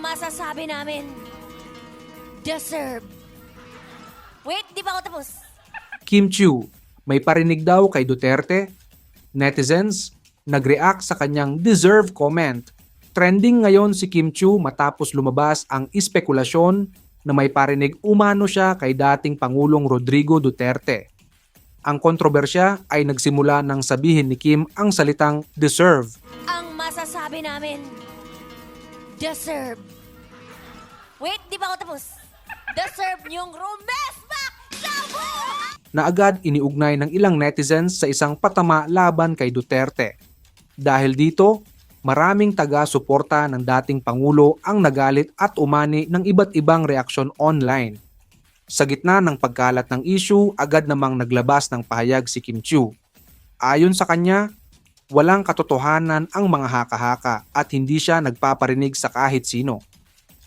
masasabi namin, deserve. Wait, di pa ako tapos. Kim Chiu, may parinig daw kay Duterte. Netizens, nag-react sa kanyang deserve comment. Trending ngayon si Kim Chiu matapos lumabas ang espekulasyon na may parinig umano siya kay dating Pangulong Rodrigo Duterte. Ang kontrobersya ay nagsimula nang sabihin ni Kim ang salitang deserve. Ang masasabi namin, deserve. Wait, di pa ako tapos. Deserve niyong rumesmak sa buhay! Na agad iniugnay ng ilang netizens sa isang patama laban kay Duterte. Dahil dito, maraming taga-suporta ng dating Pangulo ang nagalit at umani ng iba't ibang reaksyon online. Sa gitna ng pagkalat ng issue, agad namang naglabas ng pahayag si Kim Chiu. Ayon sa kanya, walang katotohanan ang mga haka-haka at hindi siya nagpaparinig sa kahit sino.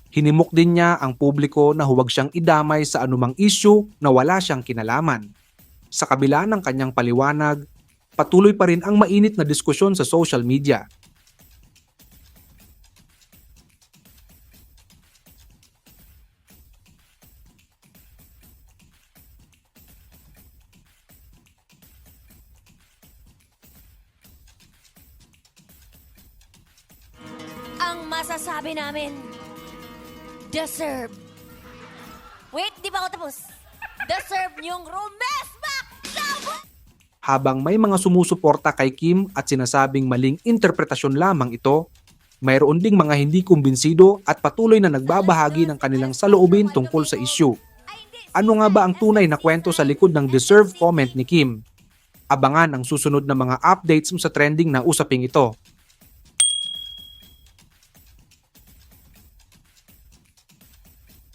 Hinimok din niya ang publiko na huwag siyang idamay sa anumang issue na wala siyang kinalaman. Sa kabila ng kanyang paliwanag, patuloy pa rin ang mainit na diskusyon sa social media. Ang masasabi namin, deserve. Wait, di pa ako tapos. Deserve niyong rumesmak sa buhay! Habang may mga sumusuporta kay Kim at sinasabing maling interpretasyon lamang ito, mayroon ding mga hindi kumbinsido at patuloy na nagbabahagi ng kanilang saloobin tungkol sa issue. Ano nga ba ang tunay na kwento sa likod ng deserve comment ni Kim? Abangan ang susunod na mga updates sa trending na usaping ito.